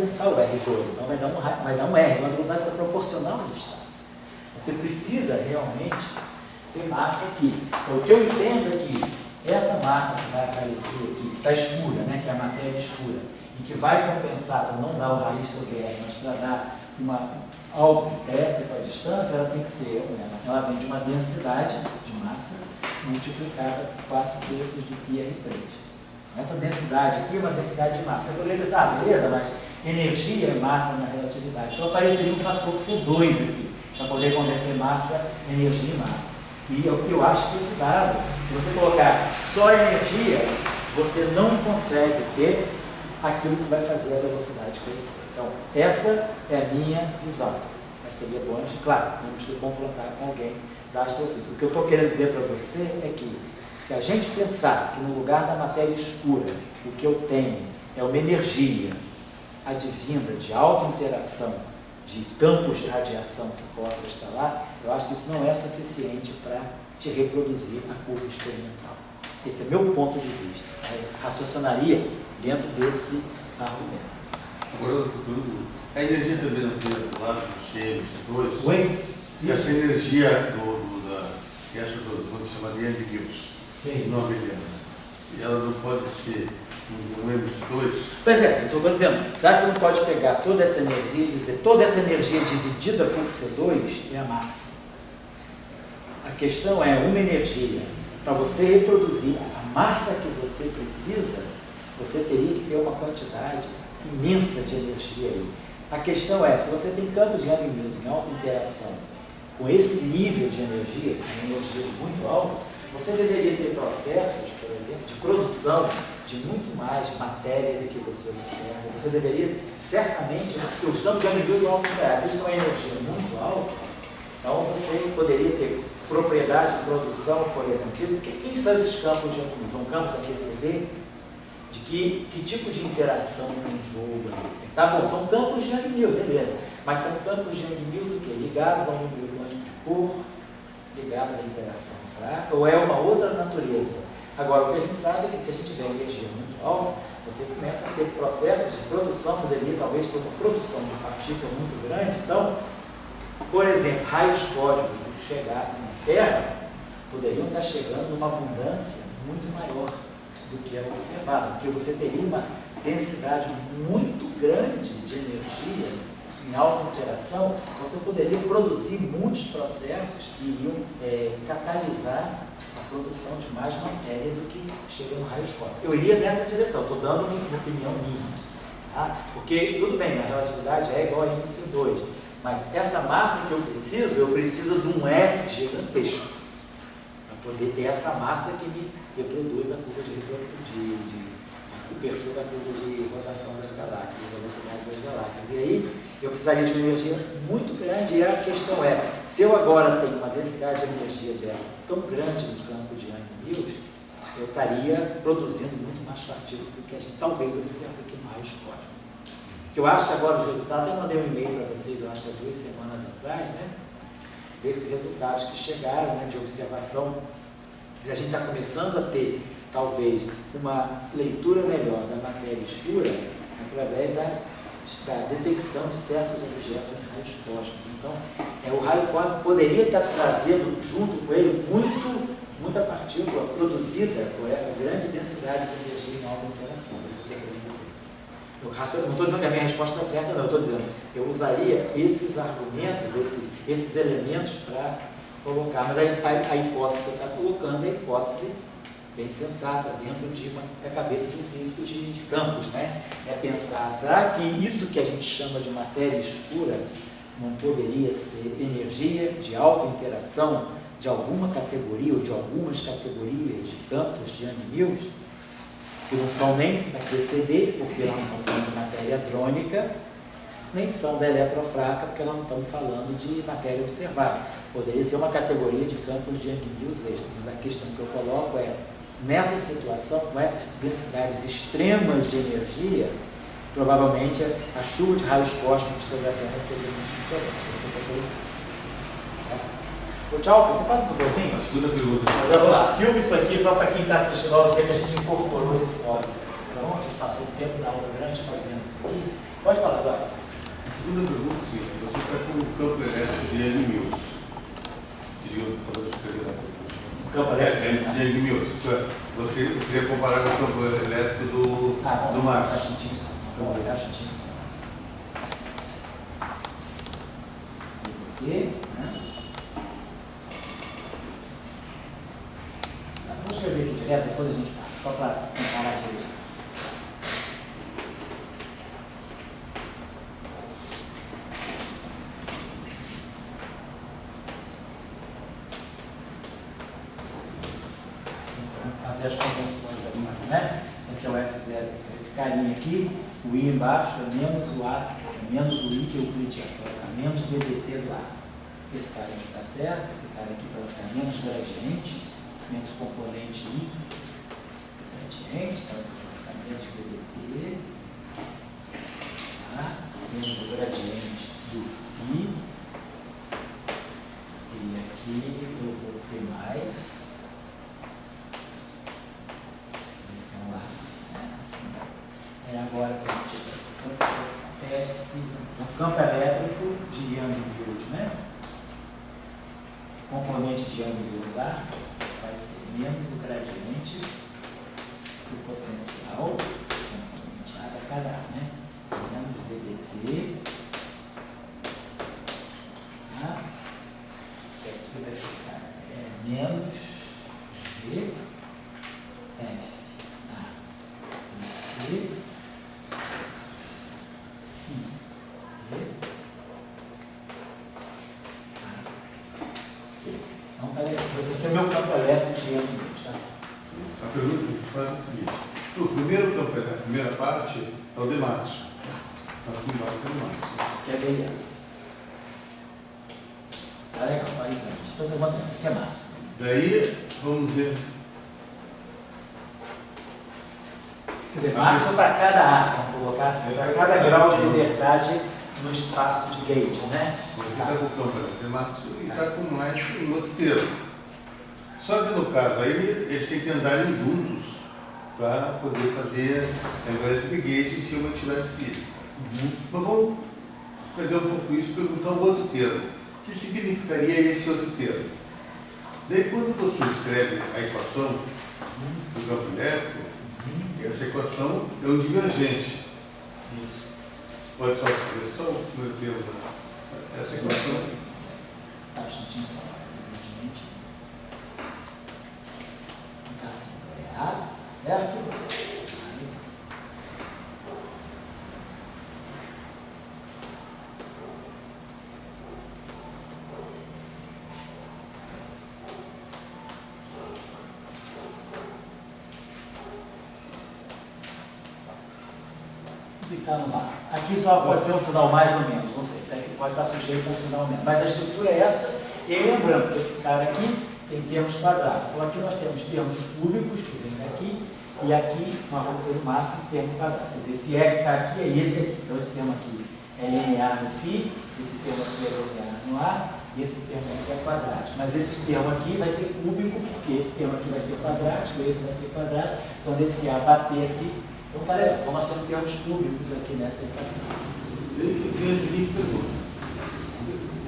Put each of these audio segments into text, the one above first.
pensar o R12, então vai dar um R, uma velocidade fica proporcional à distância. Você precisa realmente ter massa aqui. Então, o que eu entendo é que essa massa que vai aparecer aqui, que está escura, né, que é a matéria escura, e que vai compensar para não dar o raiz sobre R, mas para dar algo que cresce com a distância, ela tem que ser, ela vem de uma densidade de massa multiplicada por 4 terços de πr3. Essa densidade aqui é uma densidade de massa. Você poderia pensar, beleza, mas energia é massa na relatividade. Então apareceria um fator C2 aqui, para poder converter massa, energia em massa. E eu acho que esse dado, se você colocar só energia, você não consegue ter aquilo que vai fazer a velocidade crescer. Então, essa é a minha visão. Mas seria bom, claro, temos que confrontar com alguém da astrofísica. O que eu estou querendo dizer para você é que, se a gente pensar que no lugar da matéria escura, o que eu tenho é uma energia advinda de alta interação, de campos de radiação que possa estar lá, eu acho que isso não é suficiente para te reproduzir a curva experimental. Esse é meu ponto de vista. Eu raciocinaria dentro desse argumento. Agora, a energia também não tem do lado do CM2? Oi? Essa energia que essa vamos chamar de N-News, não abeliana, e ela não pode ser um M2? Pois é, isso eu estou dizendo. Será que você não pode pegar toda essa energia e dizer toda essa energia dividida por C2 é a massa? A questão é uma energia. Para você reproduzir a massa que você precisa, você teria que ter uma quantidade imensa de energia aí. A questão é, se você tem campos de Young-Mills em alta interação, com esse nível de energia, uma energia muito alta, você deveria ter processos, por exemplo, de produção de muito mais matéria do que você observa. Você deveria, certamente, porque os campos de Young-Mills são alta interação, eles têm uma energia muito alta, então você poderia ter propriedade de produção, por exemplo. Quem são esses campos de Young-Mills? São campos da QCD? De que tipo de interação tem um jogo? Tá bom, são campos de Young-Mills, beleza. Mas são campos de Young-Mills do quê? Ligados a um núcleo quântico de cor, ligados à interação fraca, ou é uma outra natureza? Agora, o que a gente sabe é que se a gente tiver energia muito alta, você começa a ter processos de produção, você deveria talvez ter uma produção de partícula muito grande. Então, por exemplo, raios cósmicos que chegassem na Terra poderiam estar chegando numa abundância muito maior do que é observado, porque você teria uma densidade muito grande de energia em alta interação, você poderia produzir muitos processos que iriam catalisar a produção de mais matéria do que chega no raio cósmico. Eu iria nessa direção, estou dando uma opinião minha. Tá? Porque, tudo bem, a relatividade é igual a MC2, mas essa massa que eu preciso de um R gigantesco, para poder ter essa massa que me reproduz a curva o perfil da curva de rotação das galáxias, da velocidade das galáxias. E aí, eu precisaria de uma energia muito grande, e a questão é, se eu agora tenho uma densidade de energia dessa tão grande no campo de Young-Mills, eu estaria produzindo muito mais partículas do que a gente talvez observe aqui no raio cósmico. Que eu acho que agora os resultados, eu mandei um e-mail para vocês, eu acho que há 2 semanas atrás, né, desses resultados que chegaram, né, de observação. A gente está começando a ter, talvez, uma leitura melhor da matéria escura através da detecção de certos objetos em raios cósmicos. Então, o raio cósmico poderia estar trazendo junto com ele muita partícula produzida por essa grande densidade de energia em alta interação. Isso que eu queria dizer. Eu não estou dizendo que a minha resposta está certa, não. Eu estou dizendo, eu usaria esses argumentos, esses elementos para colocar. Mas a hipótese que você está colocando é a hipótese bem sensata, dentro de da cabeça de um físico de campos, né? É pensar, será que isso que a gente chama de matéria escura não poderia ser energia de alta interação de alguma categoria ou de algumas categorias de campos de Young-Mills, que não são nem da QCD, porque elas não estão falando de matéria hadrônica, nem são da eletrofraca, porque elas não estão falando de matéria observável. Poderia ser uma categoria de campos de Young-Mills extra, mas a questão que eu coloco é, nessa situação, com essas densidades extremas de energia, provavelmente a chuva de raios cósmicos sobre a Terra seria muito diferente. Ô, tchau, você faz um favorzinho? Estuda a pergunta. Vamos lá, filme isso aqui só para quem está assistindo a aula, que a gente incorporou esse código. Então, a gente passou um tempo da aula grande fazendo isso aqui. Pode falar, Eduardo. A segunda pergunta é a seguinte: você está com o campo elétrico de N-Mills. Talvez escrever na pergunta. O campo elétrico de N-Mills. Você queria comparar com o campo elétrico do Marte. Acho que tinha. Vamos escrever aqui direto, depois a gente passa, só para comparar aqui. Fazer as convenções ali, né? Isso aqui é o F0, esse carinha aqui, o I embaixo é menos o A, é menos o I que é o euclidiano, vai ficar menos DDT do A. Esse cara aqui está certo, esse cara aqui vai ficar menos gradiente, menos componente I, gradiente, então esse aqui vai ficar menos DDT, tá? Menos o gradiente do I, e aqui eu vou ter mais. Agora, o campo elétrico de Young-Mills, né? Componente de Young-Mills A vai ser menos o gradiente do potencial, componente A da cada A, né? Menos DDT. Tá? E aqui vai ficar menos G, F, A, e C. Então, tá legal. Esse aqui é o meu campo elétrico de Young-Mills, tá certo? A pergunta que faz é a seguinte: o primeiro campo elétrico, a primeira parte é o de Max. A segunda parte é o Max. Isso aqui é bem. Tá legal, vai em frente. Então, você bota esse aqui é Max. Daí, vamos ver. Quer dizer, máximo para cada A, vamos colocar assim, para cada grau de liberdade no espaço de gate, né? Porque está com o campo elétrico e está com mais um outro termo. Só que no caso aí, eles têm que andarem juntos para poder fazer a invariância de gate em cima da atividade física. Mas vamos perder um pouco isso e perguntar o outro termo. O que significaria esse outro termo? Daí, quando você escreve a equação do campo elétrico, essa equação é um divergente. Isso. Pode só escrever só o primeiro termo dessa equação? Taxa de tensão. Divergente. Então, assim, errado, certo? Clicar no mar. Aqui só pode ter um sinal mais ou menos, não sei, pode estar sujeito a um sinal menos. Mas a estrutura é essa, e lembrando que esse cara aqui tem termos quadrados. Então aqui nós temos termos cúbicos, que vem daqui, e aqui nós vamos ter o máximo termo quadrado. Quer dizer, esse E que está aqui é esse aqui. Então esse termo aqui é linear no φ, esse termo aqui é linear no A, e esse termo aqui é quadrático. Mas esse termo aqui vai ser cúbico, porque esse termo aqui vai ser quadrático, esse vai ser quadrado. Quando esse A bater aqui, então, tá legal. Então, nós temos termos cúbicos aqui nessa equação. Eu tenho a seguinte pergunta.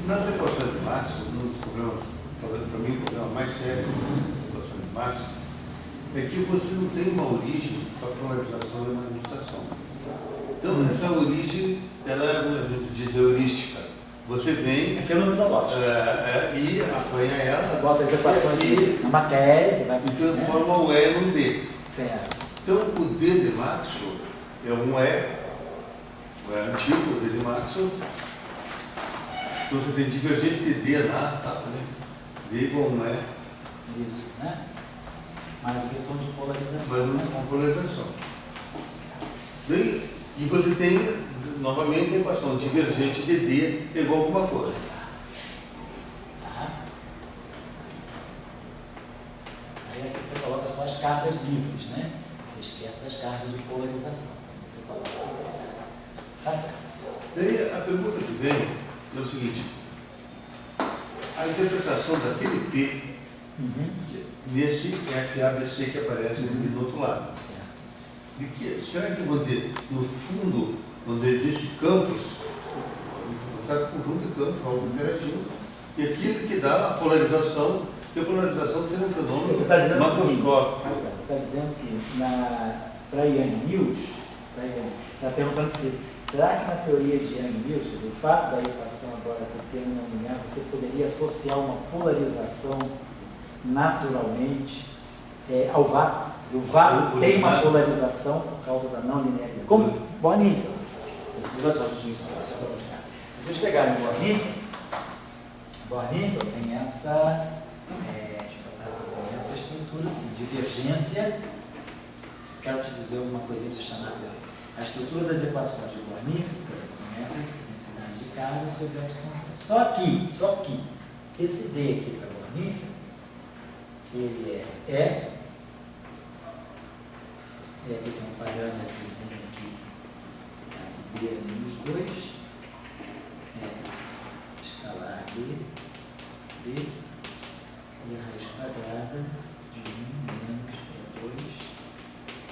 Nas equações de Marx, um dos problemas, talvez para mim o problema mais sério das equações de Marx, é que você não tem uma origem para a polarização e manifestação. Então, essa origem, ela é, como a gente diz, heurística. Você vem É fenomenológico. E apanha ela. Você bota as equações aqui na matéria, você vai... E transforma o E num D. Certo. Então, o D de Maxwell é um E antigo, o D de Maxwell. Então, você tem divergente de D lá, tá? Né? D igual a um E. Isso, né? Mais vetor de polarização. Mas uma polarização. E você tem, novamente, a equação divergente de D é igual a alguma coisa. Aí aqui você coloca só as cargas livres, né? Você esquece das cargas de polarização. Você coloca. Tá certo. Daí a pergunta que vem é o seguinte: a interpretação daquele P nesse FABC que aparece do outro lado. De que, será que eu vou ter, no fundo, onde existe campos, um certo conjunto de campos, algo interagindo, e aquilo que dá a polarização, que a polarização seria um fenômeno macroscópico. Você está dizendo que para Yang Mills, você está perguntando será que na teoria de Yang Mills, o fato da equação agora ter termo não linear, você poderia associar uma polarização naturalmente ao vácuo? O vácuo tem uma polarização por causa da não linearidade. Como Born-Nifel. Se vocês pegarem Born-Nifel tem essa estrutura assim, divergência. Quero te dizer uma coisa para você chamar a atenção. A estrutura das equações de Born-Nifel são essa densidade de carga sobre a constante. Só que esse D aqui para Born-Nifel, ele ele tem um parâmetrozinho aqui, B menos 2, escalar B sobre a raiz quadrada de 1 menos B2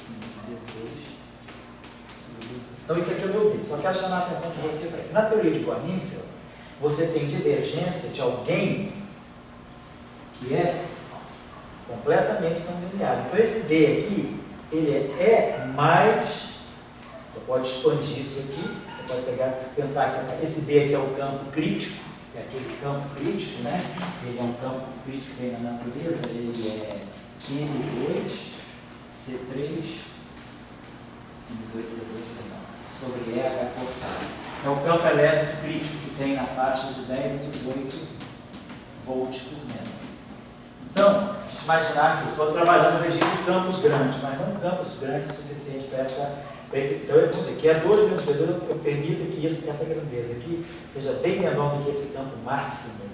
menos B2 sobre B2. Então isso aqui é o meu D, só quero chamar a atenção que você faz. Na teoria de Born-Nifel, você tem divergência de alguém que é completamente não linear. Então esse D aqui, ele é mais, você pode expandir isso aqui, você pode pensar que esse D aqui é o campo crítico, é aquele campo crítico, né? Ele é um campo crítico que tem na natureza, ele é N2, C3, N2C2, sobre EH cortado. É o campo elétrico crítico que tem na faixa de 10 a 18 volts por metro. Então, imaginar que eu estou trabalhando no regime de campos grandes, mas não campos grandes o suficiente para esse. Então, eu vou dizer que é 2 menos B2, eu permito que essa grandeza aqui seja bem menor do que esse campo máximo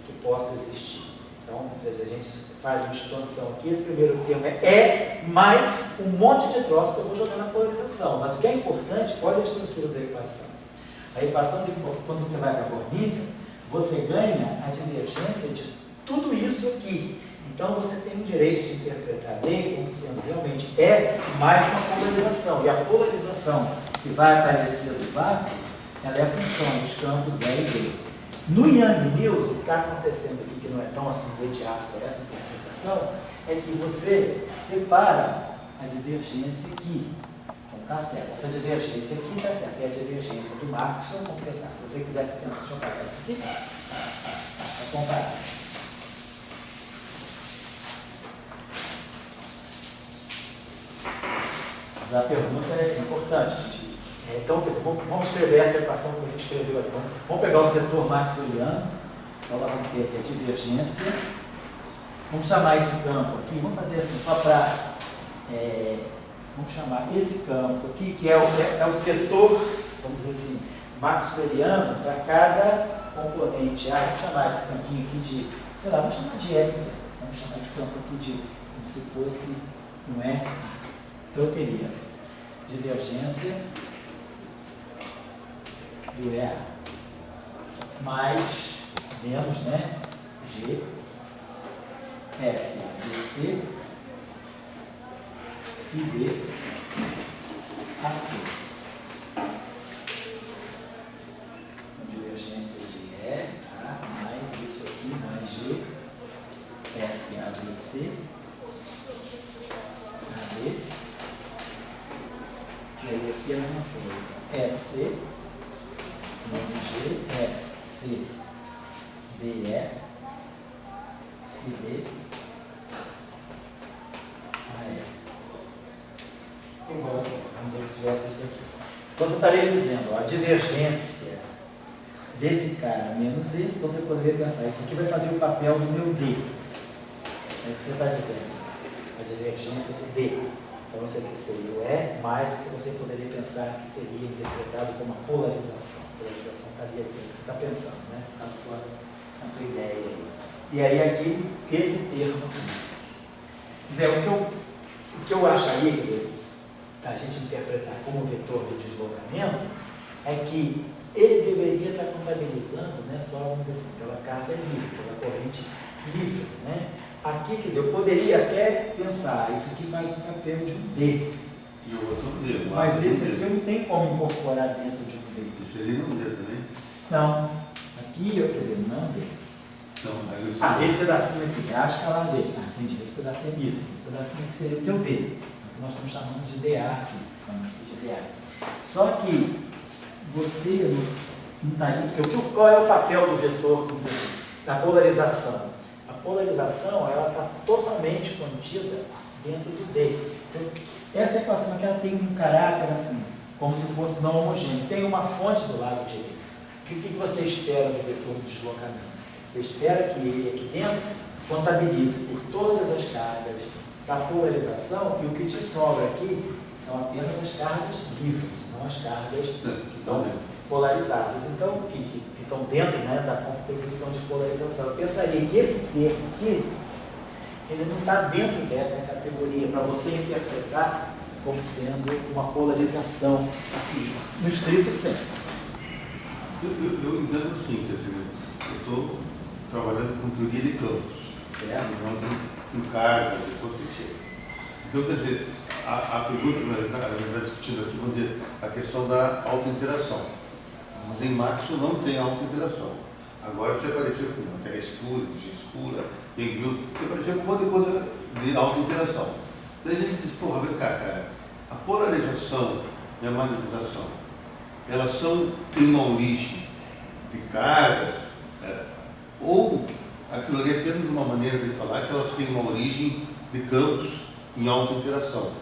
que possa existir. Então, se a gente faz uma expansão aqui, esse primeiro termo é mais um monte de troços que eu vou jogar na polarização. Mas o que é importante, olha a estrutura da equação. A equação, quando você vai para Born-Nifel, você ganha a divergência de tudo isso aqui. Então, você tem o direito de interpretar a lei como sendo realmente mais uma polarização. E a polarização que vai aparecer do vácuo, ela é a função dos campos E e B. No Yang Mills, o que está acontecendo aqui, que não é tão assim imediato para essa interpretação, é que você separa a divergência aqui. Então, está certo. Essa divergência aqui está certa. É a divergência do Maxwell. Vamos pensar. Se você quisesse pensar, deixa eu pegar isso aqui. Para comparar. A pergunta é importante. Então, vamos escrever essa equação que a gente escreveu aqui. Vamos pegar o setor maxwelliano. Então, nós vamos ter aqui a divergência. Vamos chamar esse campo aqui. Vamos fazer assim, só para... vamos chamar esse campo aqui, que é o setor, vamos dizer assim, maxwelliano para cada componente A. Vamos chamar esse campinho aqui de... sei lá, vamos chamar de E. Vamos chamar esse campo aqui de... como se fosse um E. Então, eu teria divergência do EA mais, menos, né, G, F, BC, e D, AC. Divergência de E, A, mais isso aqui, mais G, F, ABC, AD. E aí aqui é a mesma coisa. EC, MG, EC, DE, FD, AE. Igual, vamos ver se tivesse isso aqui. Então você estaria dizendo, ó, a divergência desse cara menos esse, então você poderia pensar, isso aqui vai fazer o papel do meu D. É isso que você está dizendo. A divergência do D. Então, isso aqui seria o E mais o que você poderia pensar que seria interpretado como uma polarização. A polarização estaria aqui, o que você está pensando, né? Está na tua ideia aí. E aí, aqui, esse termo aqui. Quer dizer, o que eu acharia, quer dizer, a gente interpretar como vetor de deslocamento, é que ele deveria estar contabilizando, né, só, vamos dizer assim, pela carga livre, pela corrente livre, né? Aqui, quer dizer, eu poderia até pensar, isso aqui faz um papel de um D. E o outro não D. Mas esse aqui eu não tenho como incorporar dentro de um D. Esse ali não D também? Não. Aqui, quer dizer, não D. Não, esse pedacinho aqui, acho que é lá D. Entendi. Esse pedacinho é isso. Esse pedacinho aqui seria o teu D. Então, nós estamos chamando de DA aqui. De DA. Só que você não está aí. Qual é o papel do vetor, vamos dizer assim, da polarização? A polarização, ela está totalmente contida dentro do D. Então, essa equação aqui, ela tem um caráter assim, como se fosse não homogêneo. Tem uma fonte do lado direito. O que você espera do vetor de deslocamento? Você espera que ele aqui dentro contabilize por todas as cargas da polarização, e o que te sobra aqui são apenas as cargas livres, não as cargas que estão polarizadas. Então, que estão dentro, né, da contribuição de polarização. Eu pensaria que esse termo aqui, ele não está dentro dessa categoria, para você interpretar como sendo uma polarização, assim, no estrito senso. Eu entendo assim, quer dizer, eu estou trabalhando com teoria de campos, certo? Não com cargas e positivo. Então, quer dizer, a pergunta que nós estamos discutindo aqui, vamos dizer, a questão da autointeração. Mas em Maxwell não tem autointeração. Agora você apareceu com matéria escura, energia escura, você apareceu com um monte de coisa de autointeração. Daí a gente diz, porra, vem cá, cara, a polarização e a magnetização, elas têm uma origem de cargas, ou aquilo ali é apenas uma maneira de falar que elas têm uma origem de campos em autointeração.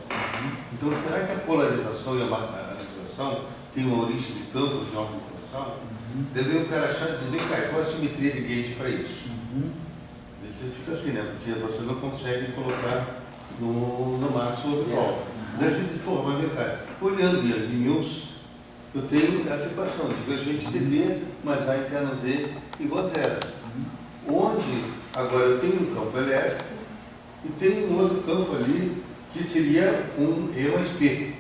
Então, será que a polarização e a magnetização têm uma origem de campos em autointeração? Deve o cara achar e dizer, cara, qual é a simetria de gauge para isso? Você fica assim, né? Porque você não consegue colocar no Maxwell de volta. Daí você diz, pô, mas meu cara, olhando em Newton, eu tenho essa equação, divergente de D mais A interno D igual a zero. Onde agora eu tenho um campo elétrico e tem um outro campo ali que seria um E mais P.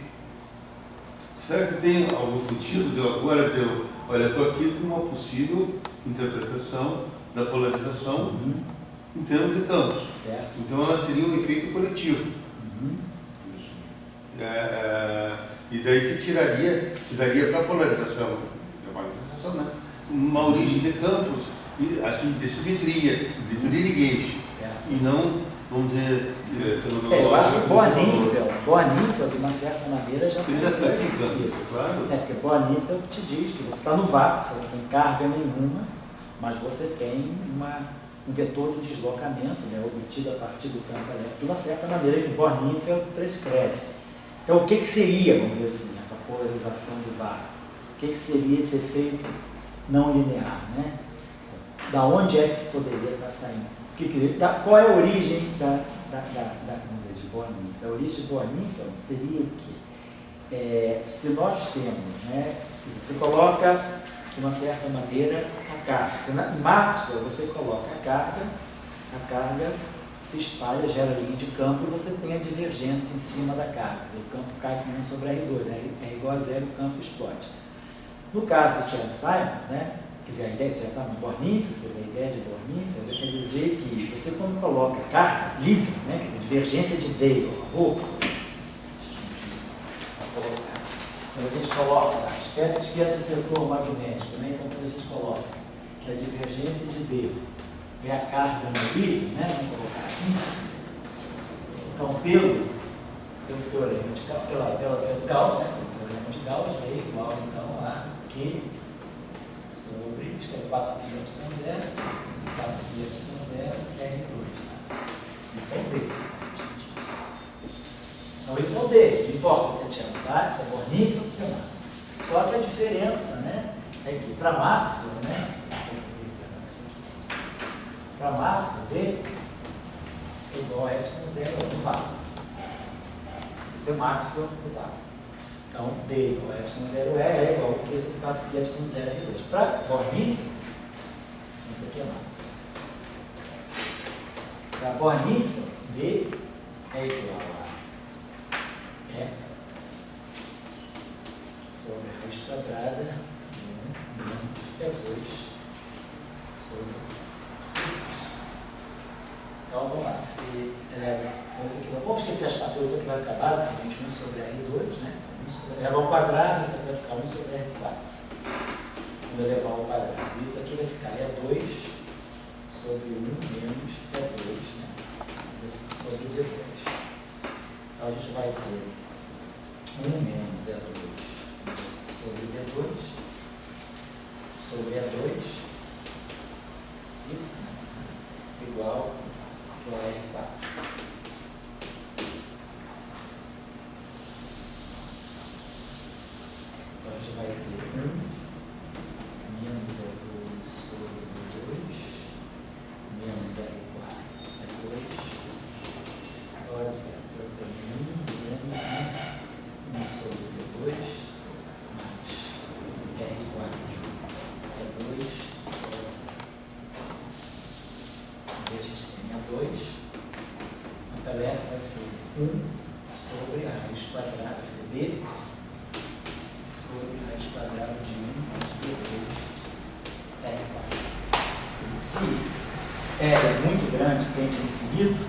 Será que tem algum sentido de eu agora olha, eu estou aqui com uma possível interpretação da polarização em termos de campos. Certo. Então ela seria um efeito coletivo. E daí se daria para a polarização, né? Uma origem de campos, assim, de simetria de gauge, e não, vamos dizer, eu acho que Bohr-Neifeld, de uma certa maneira, já ele já está explicando isso, claro. Porque Bohr-Neifeld te diz que você está no vácuo, você não tem carga nenhuma, mas você tem um vetor de deslocamento, né, obtido a partir do campo elétrico, de uma certa maneira que Bohr-Neifeld prescreve. Então, o que seria, vamos dizer assim, essa polarização do vácuo? O que seria esse efeito não linear, né? Da onde é que isso poderia estar saindo? Qual é a origem vamos dizer, de Bohr-Neifeld? A origem de Bohr-Neifeld seria o quê? Se nós temos, né, você coloca, de uma certa maneira, a carga. Em Maxwell, você coloca a carga se espalha, gera linha de campo e você tem a divergência em cima da carga. O campo cai com 1 sobre R2, R igual a 0, o campo explode. No caso de Chern-Simons, né, quer dizer, a ideia de Chern-Simons, Bohr-Neifeld, quer dizer, a ideia de Bohr-Neifeld quer dizer que você, quando coloca carga livre, né, quer dizer, divergência de D igual a ρ, quando a gente coloca, esquece o setor magnético, né, então quando a gente coloca que a divergência de D é a carga no livre, né? Vamos colocar assim. Então, pelo teorema de Gauss, pelo Gauss, né? Pelo teorema de Gauss, é igual então a Q sobre, acho que é 4πε0, R2. Isso é D. Então, isso é o D. Não importa se é Chern-Simons, se é Bohr-Neifeld, se é Maxwell. Só que a diferença, né, é que para Maxwell, né? Para Maxwell, D é igual a ε0 do vácuo. Isso é Maxwell do vácuo. Então, D igual a ε0 é igual a Q sobre 4πε0 R2. Para Bohr-Neifeld, isso aqui é Maxwell. Para Bohr-Neifeld, D é igual a E sobre a raiz quadrada de 1 E2 sobre. Então, vamos lá, vamos esquecer as 14 aqui vai ficar basicamente 1 sobre R2, né? Levar ao quadrado, isso aqui vai ficar 1 sobre R4. Quando eu levar ao quadrado, isso aqui vai ficar E2 sobre 1 menos E2, né? Sobre D2. Então a gente vai ter 1 menos E2 sobre D2 sobre E2, isso, né? Igual a R4. Então a gente vai ter 1 menos E2 sobre D2 menos R4 E2 igual a 0. Eu tenho 1 menos 1 sobre D2 mais R4 E2 e a gente tem A2, a tarefa vai ser 1 sobre a raiz quadrada, CD, sobre a raiz quadrada de 1 mais D2 R4. Se R é muito grande, tende a infinito,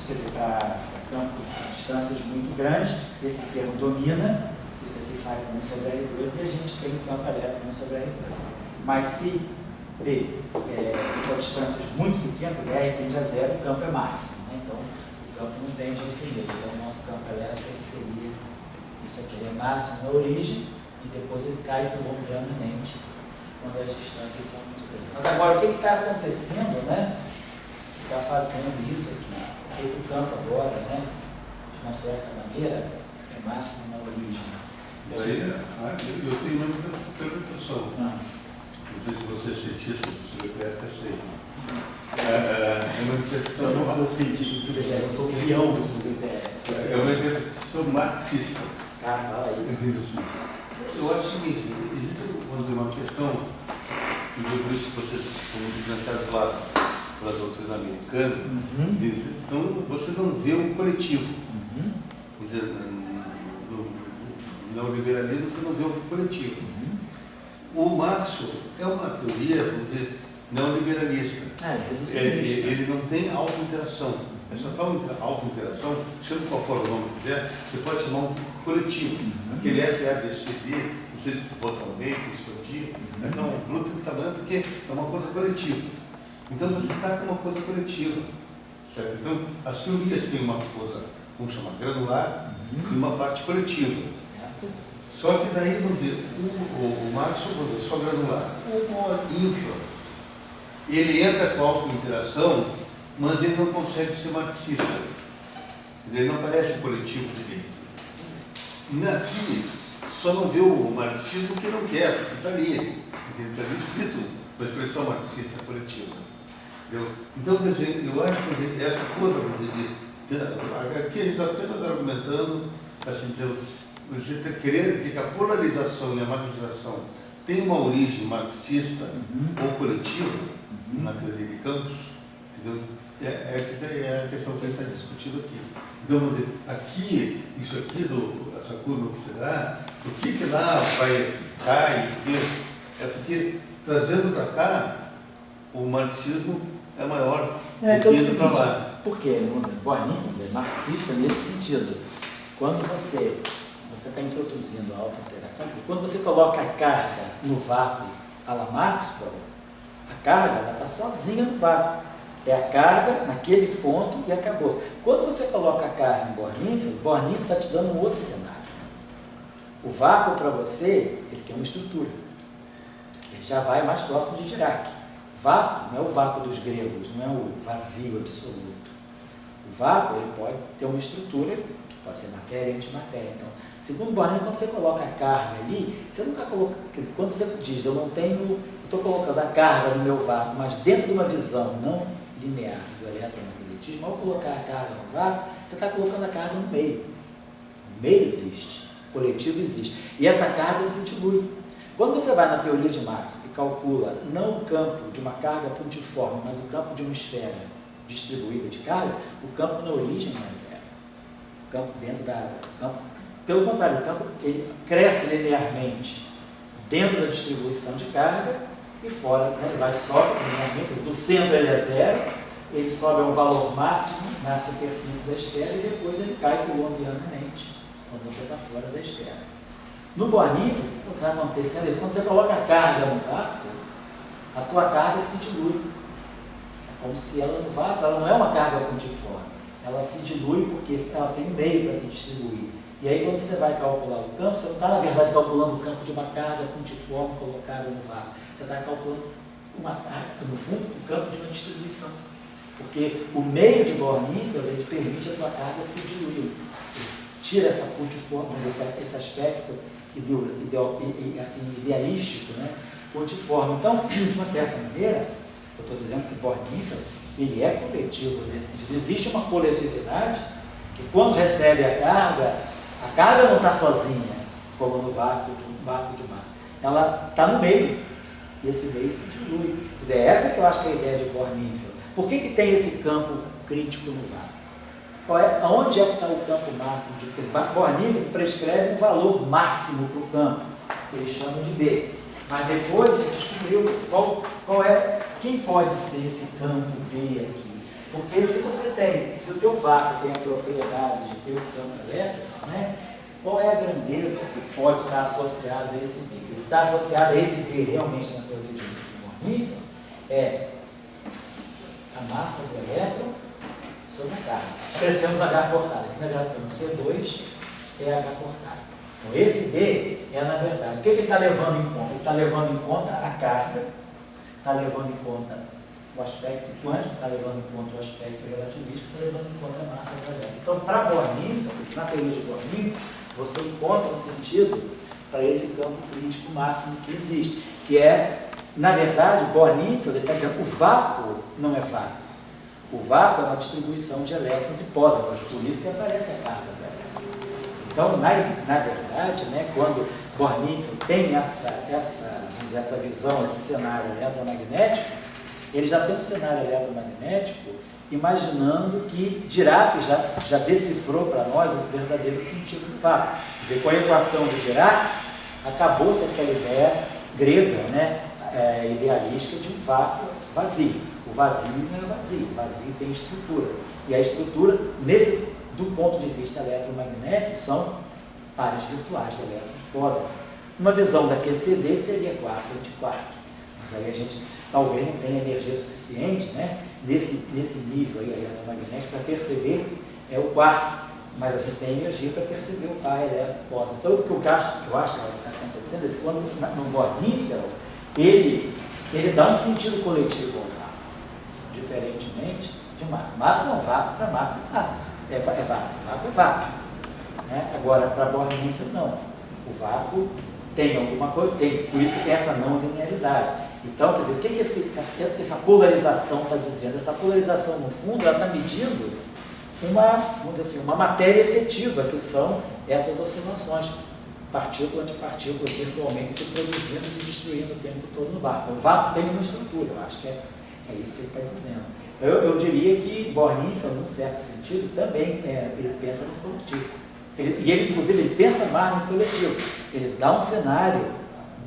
quer dizer, para campo de distâncias muito grandes, esse termo domina, isso aqui faz 1 sobre R2 e a gente tem um campo elétrico 1 sobre R2. Mas se D for distâncias muito pequenas, R tende a 0, o campo é máximo, né? Então o campo não tende a infinito. Então o nosso campo elétrico seria isso aqui, ele é máximo na origem e depois ele cai colombianamente quando as distâncias são muito grandes. Mas agora o que está acontecendo, né? Está fazendo isso aqui? Porque o campo agora, né, de uma certa maneira, é máximo na origem. Daí, eu tenho uma interpretação. Não sei se você é cientista do CBPF, eu sei. É uma interpretação. Eu não sou cientista do CBPF, eu sou peão do CBPF. É uma interpretação marxista. Fala aí. Eu acho o seguinte, existe uma questão, e por isso que vocês estão adiantados lá pelas doutrinas americanas, então você não vê o coletivo. Quer dizer, no liberalismo você não vê o coletivo. O Marx é uma teoria, vamos dizer, neoliberalista. Ele não tem auto-interação. Essa tal auto-interação, seja qual for o nome que quiser, você pode chamar um coletivo. Aquele ABCD, você botar um meio, explodir, então um grupo de tamanho, porque é uma coisa coletiva. Então você está com uma coisa coletiva. Certo? Então as teorias têm uma coisa, vamos chamar granular, e uma parte coletiva. Só que daí, vamos dizer, o Marx só granular. O ínfio, ele entra com a auto-interação, mas ele não consegue ser marxista. Ele não parece coletivo direito. Aqui, só não vê o marxismo que não quer, porque está ali. Ele está ali escrito uma expressão marxista coletiva. Então, quer dizer, eu acho que essa coisa, aqui a gente está apenas argumentando, assim, você está querendo que a polarização e a marxização tem uma origem marxista ou coletiva na teoria de campos, entendeu? É a questão que a gente está discutindo aqui. Então, vamos dizer, aqui, isso aqui, essa curva que você dá, por que lá vai cair? É porque, trazendo para cá, o marxismo é maior do que indo para lá. Por quê? Bonin é marxista nesse sentido. Quando você está introduzindo a auto-interação, quando você coloca a carga no vácuo à la Maxwell, a carga está sozinha no vácuo. É a carga naquele ponto e acabou. Quando você coloca a carga em Bohr-Nifl está te dando um outro cenário. O vácuo para você, ele tem uma estrutura. Ele já vai mais próximo de Dirac. Vácuo não é o vácuo dos gregos, não é o vazio absoluto. O vácuo ele pode ter uma estrutura, que pode ser matéria e antimatéria. Então, segundo Bohr, quando você coloca a carga ali, você nunca coloca, quer dizer, quando você diz, eu estou colocando a carga no meu vácuo, mas dentro de uma visão não linear do eletromagnetismo, ao colocar a carga no vácuo, você está colocando a carga no meio. O meio existe, o coletivo existe. E essa carga se dilui. Quando você vai na teoria de Marx e calcula não o campo de uma carga pontiforme, mas o campo de uma esfera distribuída de carga, o campo na origem não é zero. O campo dentro pelo contrário, o campo ele cresce linearmente dentro da distribuição de carga e fora, né, ele vai sobe linearmente, do centro ele é zero, ele sobe a um valor máximo na superfície da esfera e depois ele cai colombianamente quando você está fora da esfera. No bornífero, o que está acontecendo é isso. Quando você coloca a carga no vácuo, a tua carga se dilui. É como se ela no vácuo, ela não é uma carga pontiforme. Ela se dilui porque ela tem um meio para se distribuir. E aí, quando você vai calcular o campo, você não está, na verdade, calculando o campo de uma carga pontiforme colocada no vácuo. Você está calculando uma carga, no fundo, o campo de uma distribuição. Porque o meio de bornífero, ele permite a tua carga se diluir. Tira essa pontiforme, esse aspecto assim, idealístico, né? Pontiforme. Então, de uma certa maneira, eu estou dizendo que o bornífero, ele é coletivo nesse sentido. Existe uma coletividade que, quando recebe a carga não está sozinha, como no vácuo de massa. Ela está no meio, e esse meio se dilui. Quer dizer, essa que eu acho que é a ideia de bornífero. Por que tem esse campo crítico no vácuo? Onde é que está o campo máximo? O bornífero prescreve um valor máximo para o campo, que eles chamam de B. Mas depois se descobriu quem pode ser esse campo B aqui. Porque se o teu vácuo tem a propriedade de ter um campo elétrico, né, qual é a grandeza que pode estar associada a esse B? Ele está associado a esse B realmente na teoria de bornífero, é a massa do elétron sobre a carga. Expressamos H cortada. Aqui na verdade temos C2 é H cortada. Então esse B é, na verdade, o que ele está levando em conta? Ele está levando em conta a carga, está levando em conta o aspecto quântico, está levando em conta o aspecto relativístico, está levando em conta a massa do elétron. Então, para bornífero, na teoria de bornífero, você encontra um sentido para esse campo crítico máximo que existe, que é, na verdade, bornífero, ele está dizendo, o vácuo não é vácuo. O vácuo é uma distribuição de elétrons e pósitrons, por isso que aparece a carga do elétron. Então, na verdade, né, quando bornífero tem essa visão, esse cenário eletromagnético, ele já tem um cenário eletromagnético imaginando que Dirac já decifrou para nós o verdadeiro sentido do vácuo. Quer dizer, com a equação de Dirac, acabou-se aquela ideia grega, né, idealística de um vácuo vazio. O vazio não é vazio, o vazio tem estrutura. E a estrutura, do ponto de vista eletromagnético, são pares virtuais de elétrons pósitrons. Uma visão da QCD seria quark antiquark. Mas aí a gente talvez não tenha energia suficiente, né, nesse nível aí eletromagnético para perceber o quark. Mas a gente tem energia para perceber o par elétrico pósitron. Então, o que eu acho que está acontecendo é que quando no bornífero, ele dá um sentido coletivo ao vácuo, diferentemente de Marx. Marx não é vácuo para Marx e Marx. É vácuo, é vácuo. Né? Agora, para bornífero, não. O vácuo tem alguma coisa, por isso que tem essa não linearidade. Então, quer dizer, o que essa polarização está dizendo? Essa polarização, no fundo, ela está medindo vamos dizer assim, uma matéria efetiva, que são essas oscilações, partícula antipartícula, virtualmente se produzindo e se destruindo o tempo todo no vácuo. O vácuo tem uma estrutura, eu acho que é isso que ele está dizendo. Então, eu diria que bornífero, num certo sentido, também ele pensa no coletivo. Ele, inclusive, ele pensa mais no coletivo. Ele dá um cenário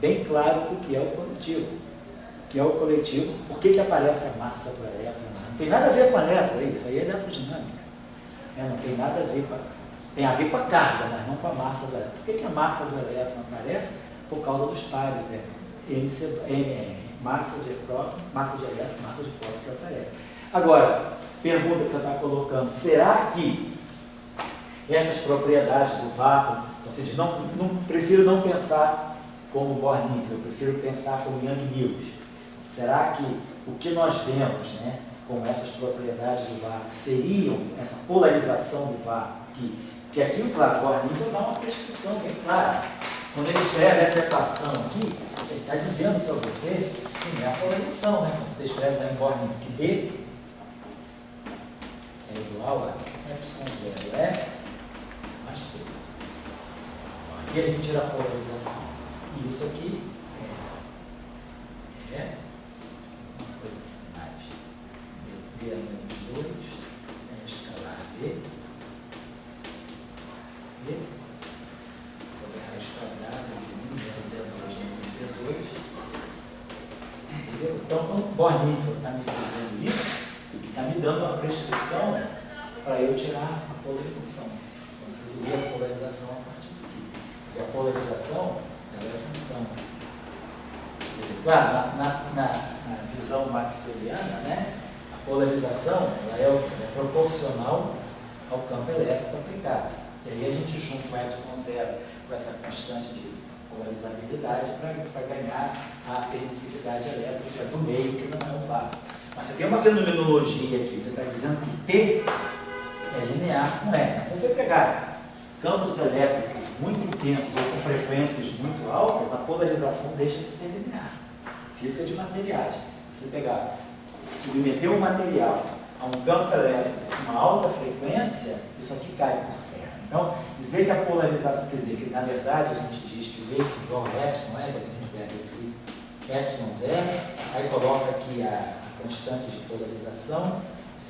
bem claro do que é o coletivo. Que é o coletivo, por que aparece a massa do elétron? Não tem nada a ver com o elétron, isso aí é eletrodinâmica. Não tem nada a ver tem a ver com a carga, mas não com a massa do elétron. Por que a massa do elétron aparece? Por causa dos pares, massa de próton, massa de elétron, massa de próton que aparece. Agora, pergunta que você está colocando, será que essas propriedades do vácuo, ou seja, prefiro não pensar como bornífero, eu prefiro pensar como Yang-Mills. Será que o que nós vemos, né, com essas propriedades do vácuo seriam essa polarização do vácuo? Que aqui, claro, o bornífero dá uma prescrição bem clara. Quando ele escreve essa equação aqui, ele está dizendo para você que é a polarização, né? Quando você escreve lá em bornífero que D é igual a ε0, mais que aqui a gente tira a polarização. E isso aqui é uma coisa assim, mais D menos 2, escalar V, sobre a raiz quadrada de 1 menos E2 menos E2. Então, quando o bornífero está me dizendo isso, ele está me dando uma prescrição para eu tirar a polarização. Então, excluir a polarização a partir daqui. Quer dizer, a polarização ela é a função. Claro, na visão maxwelliana, né, a polarização ela é proporcional ao campo elétrico aplicado. E aí a gente junta o ε0 com essa constante de polarizabilidade para ganhar a permissividade elétrica do meio, que não é um vácuo. Mas você tem uma fenomenologia aqui, você está dizendo que T é linear, não é. Mas se você pegar campos elétricos muito intensos ou com frequências muito altas, a polarização deixa de ser linear. Física de materiais. Se você pegar, submeter um material a um campo elétrico com uma alta frequência, isso aqui cai por terra. Então, dizer que a polarização, quer dizer, que na verdade a gente diz que o E é igual a epsilon, a gente pega esse epsilon zero, aí coloca aqui a constante de polarização,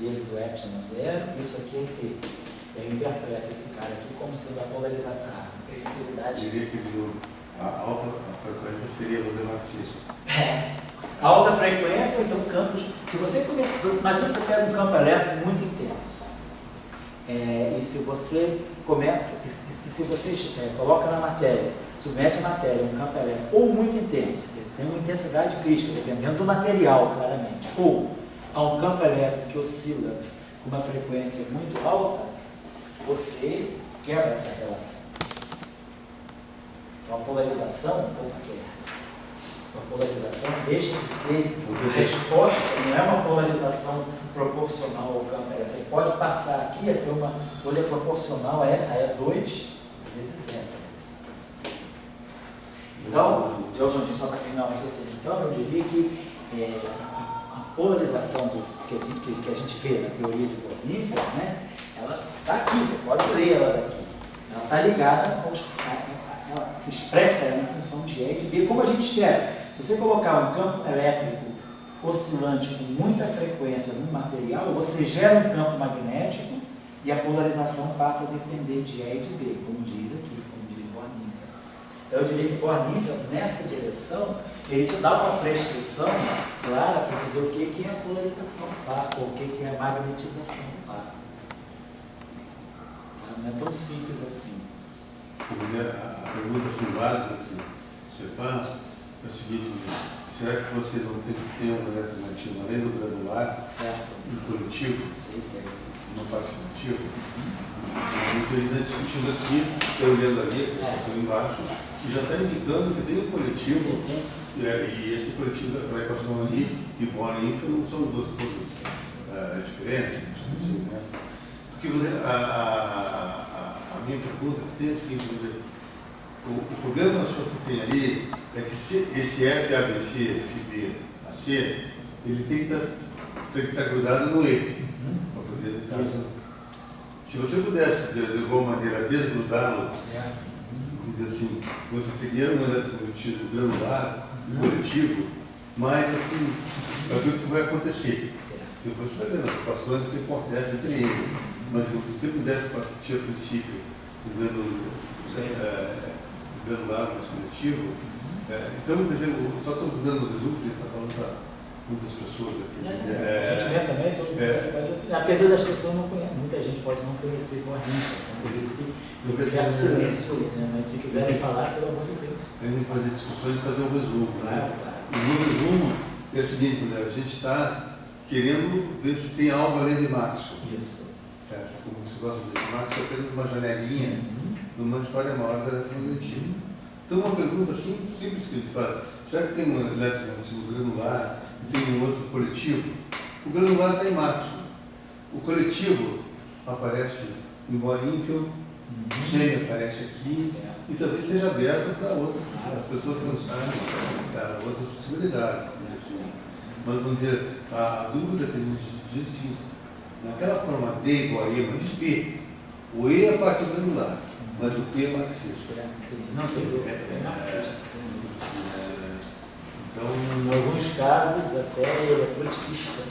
vezes o epsilon zero, isso aqui é T. Eu interpreto esse cara aqui como sendo a polarização, a permissividade. Eu diria que a alta frequência seria o marxismo. A alta frequência, então campos. Se você começa, imagina que você pega um campo elétrico muito intenso. E se você começa, e se você coloca na matéria, submete a matéria a um campo elétrico ou muito intenso, tem uma intensidade crítica, dependendo do material, claramente, ou a um campo elétrico que oscila com uma frequência muito alta, você quebra essa relação. Então a polarização, a polarização deixa de ser a resposta, não é uma polarização proporcional ao campo elétrico. Você pode passar aqui a ter uma folha proporcional a E2 vezes zero. Então, só para terminar o raciocínio, então eu diria que a polarização que a gente vê na teoria de Born, né, ela está aqui, você pode ler ela daqui. Ela está ligada ela se expressa na função de E e de B, como a gente espera. Se você colocar um campo elétrico oscilante com muita frequência no material, você gera um campo magnético e a polarização passa a depender de E e de B, como diz aqui, como diz Born. Então eu diria que Born, nessa direção, ele te dá uma prescrição clara para dizer o que é a polarização do vácuo, ou o que é a magnetização do vácuo. Não é tão simples assim. A pergunta básica que você faz é o seguinte: será que você não tem que ter um eletromagnetismo além do granular e coletivo? Uma parte coletiva? A gente está discutindo aqui, olhando ali, embaixo, e já está indicando que tem um coletivo, e esse coletivo da equação ali e Born não são duas coisas diferentes, né? Porque a minha pergunta tem o seguinte: o problema que tem ali é que esse F, ABC, FB, AC, ele tem que estar grudado no E. Para poder se você pudesse, de alguma maneira, desgrudá-lo, assim, você teria um eletromotivo granular, coletivo, mas assim, é o que vai acontecer. Depois você vai ver nas equações que acontece entre eles. Mas se você pudesse partir a princípio do granular mais coletivo, então, quer dizer, só estou dando resumo, porque está falando para muitas pessoas aqui. A gente vê também, apesar das pessoas não conhecem, muita gente pode não conhecer Born, por isso que eu certo silêncio, né? Mas se quiserem falar, pelo amor de Deus. A gente fazer discussões e fazer um resumo. Claro. E no resumo é o seguinte, né? A gente está querendo ver se tem algo além de Maxwell. Isso. Como se gosta de dizer, Maxwell é apenas uma janelinha numa história maior da eletromagnetismo. Então, uma pergunta simples que ele faz: será que tem um eletromagnetismo granular e tem um outro coletivo? O granular está em Maxwell. O coletivo aparece em Born, sem aparece aqui, e talvez esteja aberto para as pessoas pensarem para outras possibilidades. Mas, vamos dizer, a dúvida que a gente disse, naquela forma D igual a E mais P, o E é a parte granular, mas o P é marxista. Não, sei. Então, em alguns casos, até ele é trotskista.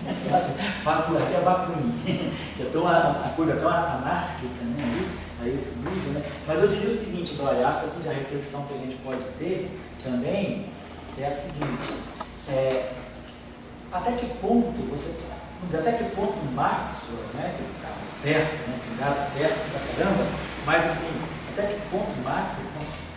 Aqui é Bakunin, que é a coisa tão anárquica, né? A esse nível, né? Mas eu diria o seguinte, olha, acho que assim, a reflexão que a gente pode ter também é a seguinte: até que ponto você vamos dizer, até que ponto o Maxwell, né, que estava certo, né, que dado certo pra caramba, mas assim, até que ponto o Maxwell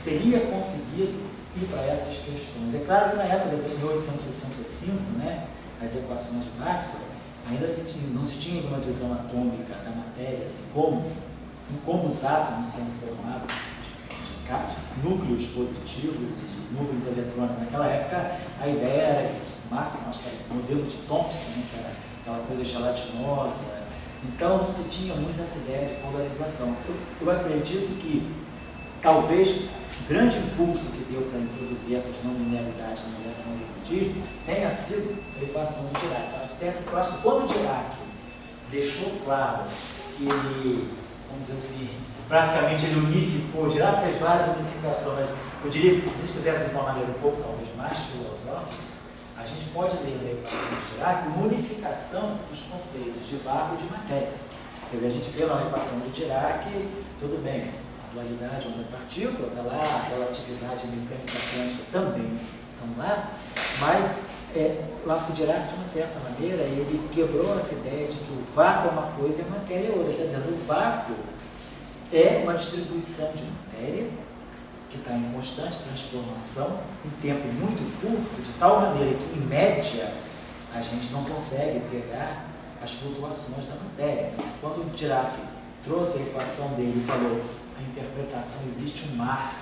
teria conseguido ir para essas questões. É claro que na época de 1865, né, as equações de Maxwell, ainda não se tinha uma visão atômica da matéria, assim, como os átomos sendo formados de núcleos positivos e de núcleos eletrônicos. Naquela época, a ideia era que, máximo, acho que era o modelo de Thomson, né, que era aquela coisa gelatinosa. Então, não se tinha muito essa ideia de polarização. Eu acredito que, talvez, o grande impulso que deu para introduzir essas não linearidades no eletromagnetismo tenha sido a equação de Dirac. Eu acho que quando Dirac deixou claro que ele, vamos dizer assim, praticamente ele unificou, Dirac fez várias unificações, eu diria, se a gente quisesse de uma maneira um pouco talvez mais filosófica, a gente pode ler na equação de Dirac uma unificação dos conceitos de vácuo e de matéria. A gente vê na equação de Dirac, tudo bem, a dualidade onda-partícula está lá, a relatividade mecânica quântica também estão lá, mas eu acho que o Dirac, de uma certa maneira, ele quebrou essa ideia de que o vácuo é uma coisa e a matéria é outra. Ele está dizendo que o vácuo é uma distribuição de matéria que está em constante transformação, em tempo muito curto, de tal maneira que, em média, a gente não consegue pegar as flutuações da matéria. Mas quando o Dirac trouxe a equação dele e falou a interpretação, existe um mar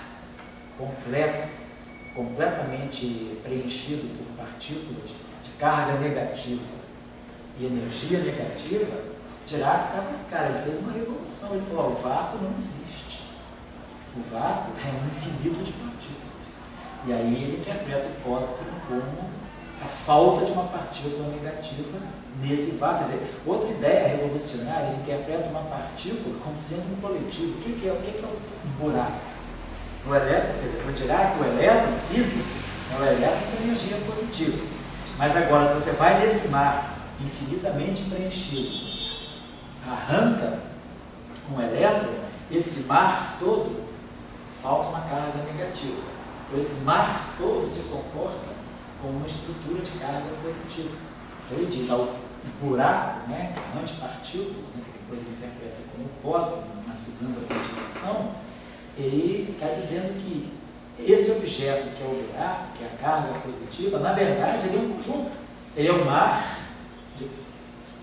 completamente preenchido por partículas de carga negativa e energia negativa, Dirac estava, cara, ele fez uma revolução, ele falou, o vácuo não existe. O vácuo é um infinito de partículas. E aí ele interpreta o pósitron como a falta de uma partícula negativa nesse vácuo. Quer dizer, outra ideia revolucionária, ele interpreta uma partícula como sendo um coletivo. O que é o buraco? O elétron, quer dizer, para Dirac, o elétron físico é o elétron com energia positiva. Mas agora, se você vai nesse mar infinitamente preenchido, arranca um elétron, esse mar todo falta uma carga negativa. Então, esse mar todo se comporta como uma estrutura de carga positiva. Então, ele diz, o buraco, né, a antipartícula, né, que depois ele interpreta como pósitron na segunda quantização, ele está dizendo que esse objeto que é o buraco, que é a carga positiva, na verdade, ele é um conjunto. Ele é um mar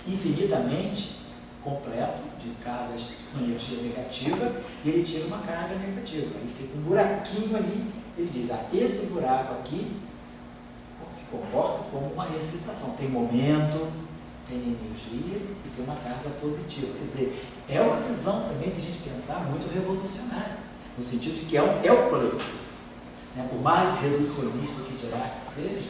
infinitamente completo de cargas com energia negativa e ele tira uma carga negativa. Aí fica um buraquinho ali, ele diz, esse buraco aqui se comporta como uma excitação. Tem momento, tem energia e tem uma carga positiva. Quer dizer, é uma visão também, se a gente pensar, muito revolucionária, no sentido de que é o coletivo. Né? Por mais reducionista que Dirac seja,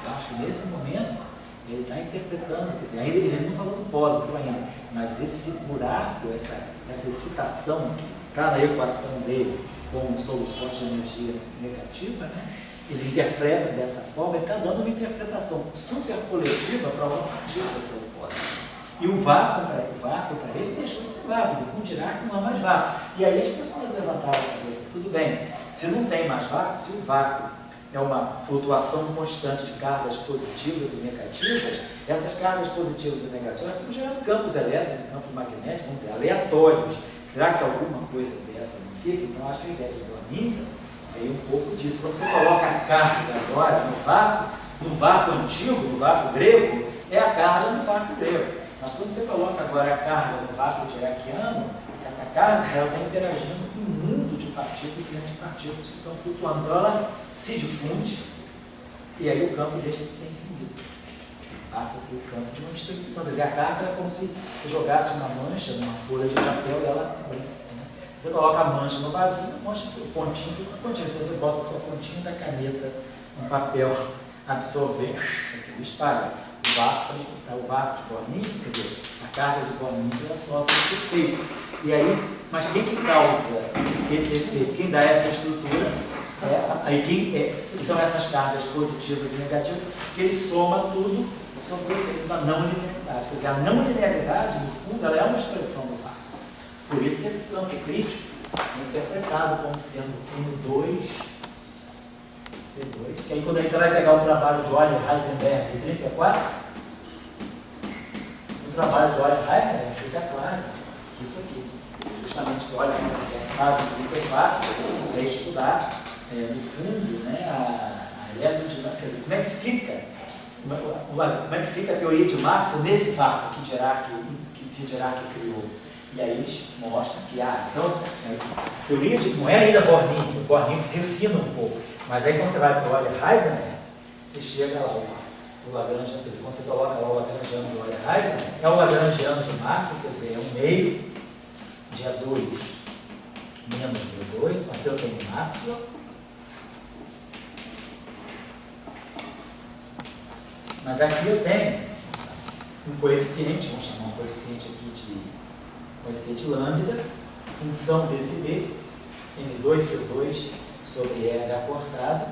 eu acho que nesse momento ele está interpretando, quer dizer, ainda ele não falou do pósitron ainda, mas esse buraco, essa excitação que está na equação dele com soluções de energia negativa, né? Ele interpreta dessa forma, ele está dando uma interpretação super coletiva para uma partícula que é o pósitron. E o vácuo para ele deixou de ser vácuo, quer dizer, com Dirac não há mais vácuo. E aí as pessoas levantaram a cabeça, tudo bem, se não tem mais vácuo, se o vácuo é uma flutuação constante de cargas positivas e negativas, essas cargas positivas e negativas estão gerando campos elétricos e campos magnéticos, vamos dizer, aleatórios. Será que alguma coisa dessa não fica? Então, acho que a ideia de Planifera veio um pouco disso. Quando você coloca a carga agora no vácuo antigo, no vácuo grego, é a carga no vácuo grego. Mas quando você coloca agora a carga no vácuo diraciano, essa carga está interagindo com um mundo de partículas e antipartículas que estão flutuando. Então ela se difunde e aí o campo deixa de ser infinito. Passa a ser o campo de uma distribuição. Quer dizer, a carga é como se você jogasse uma mancha numa folha de papel e ela abrisse. Né? Você coloca a mancha no vazio, o pontinho fica com pontinho. Se você bota a tua pontinha da caneta no papel absorvente, aquilo espalha. O vácuo de Born-Niven, quer dizer, a carga de Born-Niven ela sofre esse efeito. E aí, mas quem que causa esse efeito? Quem dá essa estrutura são essas cargas positivas e negativas, que ele soma tudo sobre o efeito da não linearidade. Quer dizer, a não linearidade, no fundo, ela é uma expressão do vácuo. Por isso que esse campo crítico é interpretado como sendo M2, C2, que aí quando você vai pegar o trabalho de Euler Heisenberg de 34, trabalho de Euler-Heisenberg fica claro que isso aqui, justamente que Euler-Heisenberg faz em 34, é estudar, no fundo, né, a eletrodinâmica, quer dizer, como é que fica a teoria de Maxwell nesse fato que Dirac criou. E aí eles mostram que, então, a teoria de, não é ainda Born refina um pouco, mas aí quando você vai para o Euler-Heisenberg, você chega lá, o Lagrange, quando você coloca lá o Lagrangiano do Euler-Heisenberg, é o Lagrangiano de Maxwell, quer dizer, é um meio de A2 menos B2, então aqui eu tenho Maxwell. Mas aqui eu tenho um coeficiente, vamos chamar um coeficiente aqui de coeficiente lambda, função desse B, M2C2 sobre RH cortado,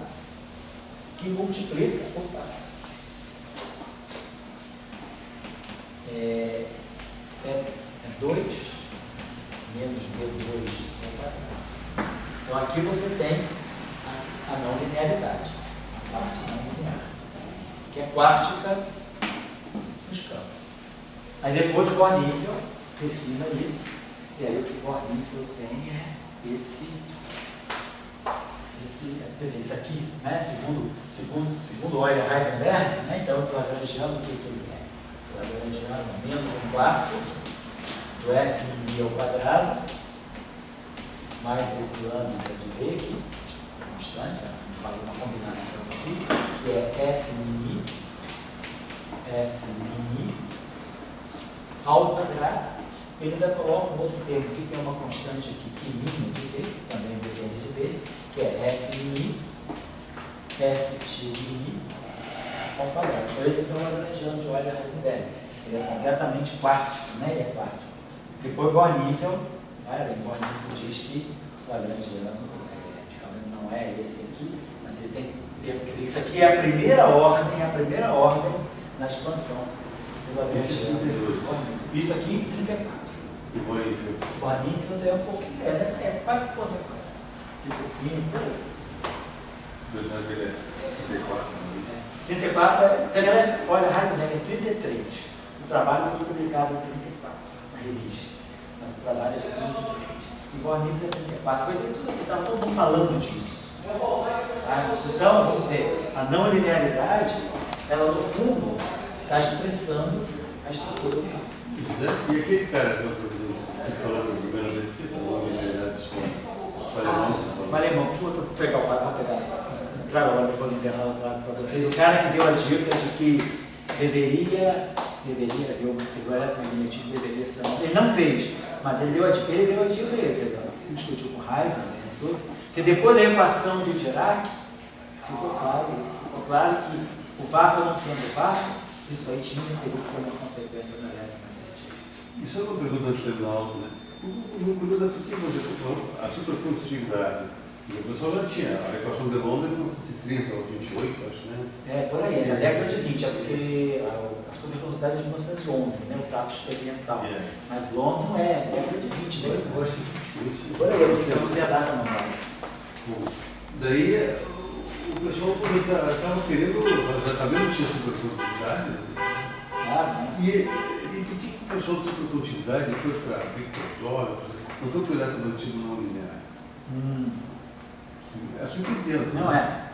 que multiplica, é 2 menos B2 quadrado. Então aqui você tem a não linearidade, a parte não linear, que é quártica dos campos. Aí depois o Born-Nifel refina isso, e aí o que o Born-Nifel tem é isso aqui, né? segundo Euler-Heisenberg, né? Então esse Lagrangiano, o que ele é? Esse Lagrangiano é menos 1/4 do f mi ao quadrado, mais esse lambda de B aqui, essa constante, uma combinação aqui, que é f mini ao quadrado. Ele ainda coloca um outro termo aqui, tem uma constante aqui, Q' de B, que também depende de B, que é f t ao quadrado. Então esse é o Lagrangiano de Euler-Heisenberg. Ele é completamente quártico, né? Ele é quártico. Depois Born-Nifel, Born-Nifel diz que o Lagrangiano não é esse aqui, mas ele tem, quer dizer, isso aqui é a primeira ordem na expansão do Lagrangiano. Isso aqui em 34. E o Born-Nifel? O Born-Nifel é um pouquinho, nessa época, quase quanto é? 35, por aí. Ele é 34, não é? 34, olha, Heisenberg é 33. O trabalho foi publicado em 34, na revista. Mas o trabalho é de 33. E o Born-Nifel é 34. Foi tudo assim, estava todo mundo falando disso. Tá? Então, vamos dizer, a não linearidade, ela no fundo está expressando a estrutura do campo. E aquele cara que falou no primeiro vez que falou a linearidade dos pontos? O alemão, vou pegar o quadro, trago agora depois do intervalo, eu trago para vocês. O cara que deu a dica de que o eletromagnetismo deveria ser. Ele não fez, mas ele deu a dica, quer dizer, ele discutiu com Heisenberg, tudo, porque depois da equação de Dirac, ficou claro isso, ficou claro que o vácuo não sendo vácuo, isso aí tinha que ter como consequência da eletromagnetismo. Isso é uma pergunta antes de terminar a aula, né? O curioso é porque a supercondutividade. O pessoal já tinha a equação de Londres em 1930 ou 28, acho, né? É, por aí, na década de 20, é porque a supercondutividade é de 1911, né, o fato experimental. Mas Londres é década de 20, né? Por aí, você não usa a data não. Daí o pessoal estava querendo, também não tinha supercondutividade. E por que o pessoal de supercondutividade foi para Victor, não foi para o eletromagnetismo não linear? É assim que eu entendo. Não é.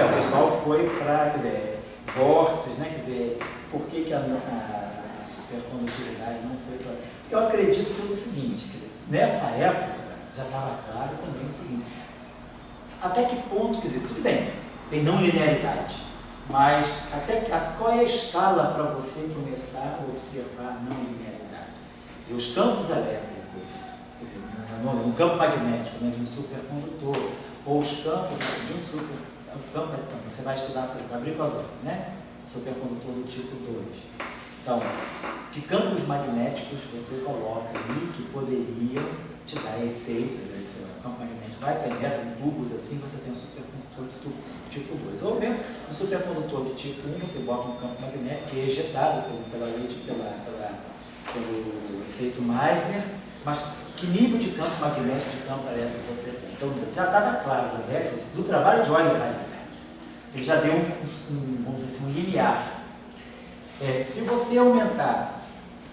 O pessoal foi para, quer dizer, vórtices, né? Quer dizer, por que a supercondutividade não foi para. Eu acredito pelo seguinte, quer dizer, nessa época já estava claro também o seguinte, até que ponto, quer dizer, tudo bem, tem não linearidade, mas qual é a escala para você começar a observar não linearidade? Quer dizer, os campos elétricos, quer dizer, no campo magnético, né, de um supercondutor, ou os campos de um você vai estudar, vai abrir com as outras, né? Supercondutor do tipo 2. Então, que campos magnéticos você coloca ali que poderiam te dar efeito, o campo magnético vai penetra em tubos assim, você tem um supercondutor de tipo 2. Ou mesmo um supercondutor de tipo 1, você bota um campo magnético que é ejetado pelo efeito Meissner, mas que nível de campo magnético, de campo elétrico você tem? Então, já estava claro na década do trabalho de Euler-Heisenberg. Ele já deu vamos dizer assim, um limiar. Se você aumentar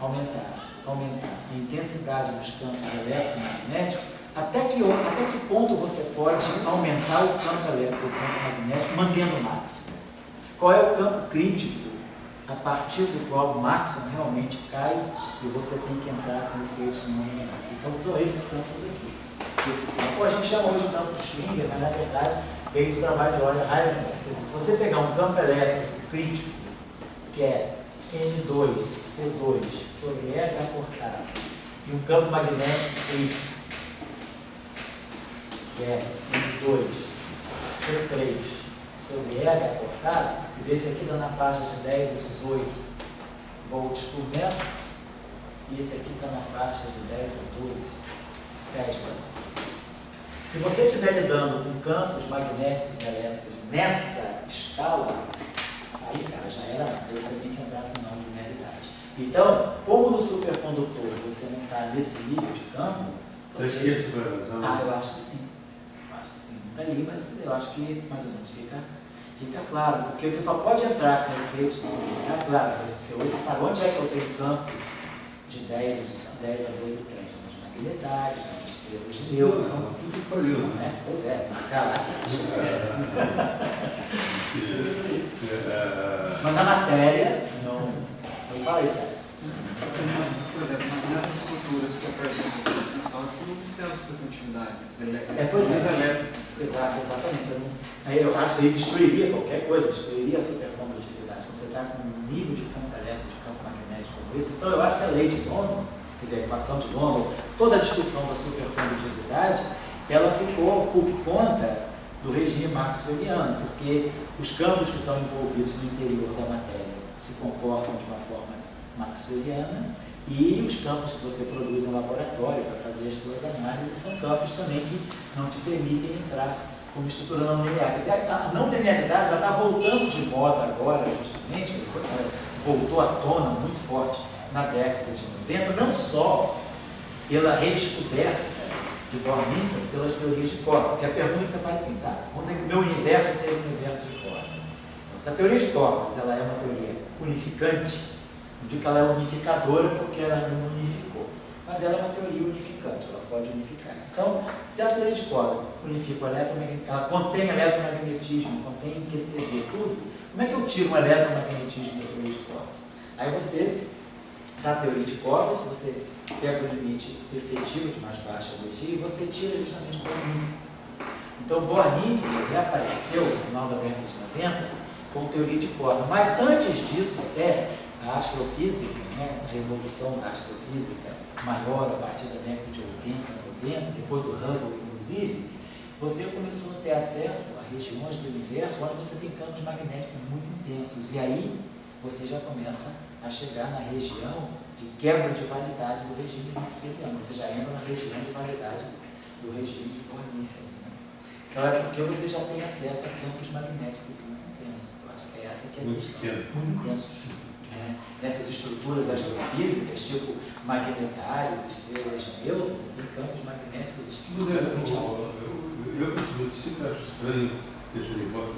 aumentar a intensidade dos campos eletromagnéticos, até que ponto você pode aumentar o campo elétrico, o campo magnético, mantendo o máximo? Qual é o campo crítico a partir do qual o máximo realmente cai e você tem que entrar com efeitos não lineares? Então são esses campos aqui. Esse campo a gente chama hoje de campo de Schwinger, mas na verdade veio do trabalho de Euler Heisenberg. Quer dizer, se você pegar um campo elétrico crítico, que é N2, C2 sobre E acortado, e um campo magnético crítico, que é N2, C3 sobre E acortado, e esse aqui dá na faixa de 10 a 18 volts por metro, e esse aqui está na faixa de 10 a 12 Tesla. Se você estiver lidando com campos magnéticos e elétricos nessa escala, aí, cara, já era mais. Aí você tem que andar com não linearidade. Então, como no supercondutor você não está nesse nível de campo, você... eu acho que sim. Nunca li, mas eu acho que mais ou menos fica claro. Porque você só pode entrar com efeitos não lineares. Claro, você hoje sabe onde é que eu tenho campos de 10 a 12 trens. Nas magnetarias, nas estrelas de nêutron. Tudo pariu, né? Pois é, na galáxia. Mas na matéria, não falei, cara. Por exemplo, nessas estruturas que apresentam tensão, você não observa supercontinuidade. Pois é. Exatamente. Aí eu acho que ele destruiria qualquer coisa, destruiria a supercondutividade. Quando você está com um nível de campo elétrico, de campo magnético como esse, então eu acho que a lei de London, quer dizer, a equação de London, toda a discussão da supercondutividade, ela ficou por conta do regime maxwelliano, porque os campos que estão envolvidos no interior da matéria se comportam de uma forma maxwelliana e os campos que você produz em laboratório para fazer as suas análises são campos também que não te permitem entrar como estrutura não linear. Quer dizer, a não linearidade está voltando de moda agora, justamente, voltou à tona muito forte na década de 90, não só pela redescoberta de Bohr-Meinfeld, pelas teorias de corda. Porque a pergunta que você faz é a seguinte, vamos dizer que o meu universo seja um universo de corda. Então, se a teoria de cordas ela é uma teoria unificante, não digo que ela é unificadora porque ela não unificou, mas ela é uma teoria unificante, ela pode unificar. Então, se a teoria de corda unifica o eletromagnetismo, ela contém eletromagnetismo, contém QCD, tudo, como é que eu tiro o eletromagnetismo da teoria de cordas? Aí você, da teoria de cordas, você pega o limite efetivo de mais baixa energia e você tira justamente o Bohr-Meinfeld. Então, Bohr-Meinfeld reapareceu no final da década de 90 com teoria de corda, mas antes disso até a astrofísica, a revolução da astrofísica maior a partir da década de 80, 90, depois do Hubble inclusive, você começou a ter acesso a regiões do universo onde você tem campos magnéticos muito intensos e aí você já começa a chegar na região de quebra de validade do regime maxwelliano, você já entra na região de validade do regime de Bohr-Meinfeld. Então é porque você já tem acesso a campos magnéticos muito intensos. Eu acho que é essa que é a questão. Muito intensos. Nessas estruturas astrofísicas, tipo magnetárias, estrelas de nêutron, você tem campos magnéticos extremamente altos. Eu sempre acho estranho esse negócio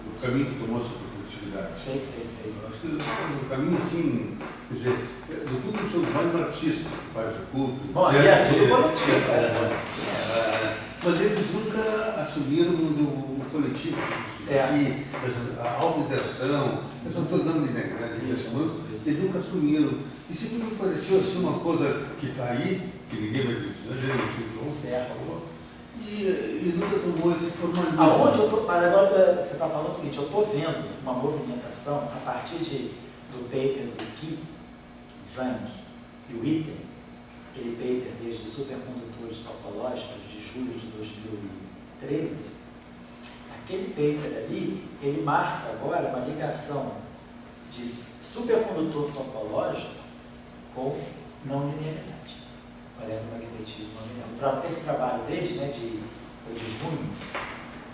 do caminho que tomou a supercondutividade. Sei. Eu acho que o caminho assim, quer dizer, no fundo são mais marxistas que fazem o culto. Bom, aí é tudo coletivo. Mas eles nunca assumiram o coletivo. E a auto-interação, eu só estou dando ideia, né? Eles nunca assumiram. E sempre me pareceu assim uma coisa que está aí, que ninguém vai dizer, e nunca tomou esse formalismo. Aonde eu estou, agora você está falando o seguinte, eu estou vendo uma movimentação a partir do paper do Ki, Zhang e Witten, aquele paper desde os supercondutores topológicos de julho de 2013, aquele paper ali, ele marca agora uma ligação de supercondutor topológico com não linearidade, o eletromagnetismo não linear. Esse trabalho deles, de junho,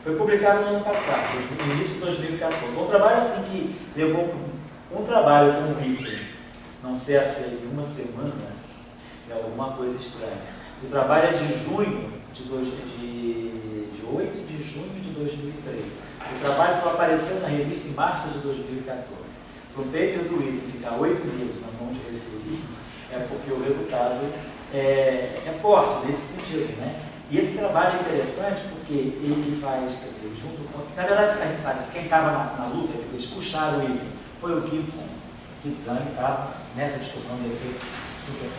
foi publicado no ano passado, no início de 2014. Um trabalho assim que levou um trabalho com o item não ser aceito em uma semana, é alguma coisa estranha. O trabalho é de junho de 8 de junho de 2013. O trabalho só apareceu na revista em março de 2014. para o paper do item ficar 8 meses na mão de referir, é porque o resultado é forte nesse sentido, né? E esse trabalho é interessante porque ele faz, quer dizer, junto com... Na verdade, a gente sabe que quem estava na luta, quer dizer, eles puxaram o item, foi o Kitzham. O Kitzham estava nessa discussão de efeito super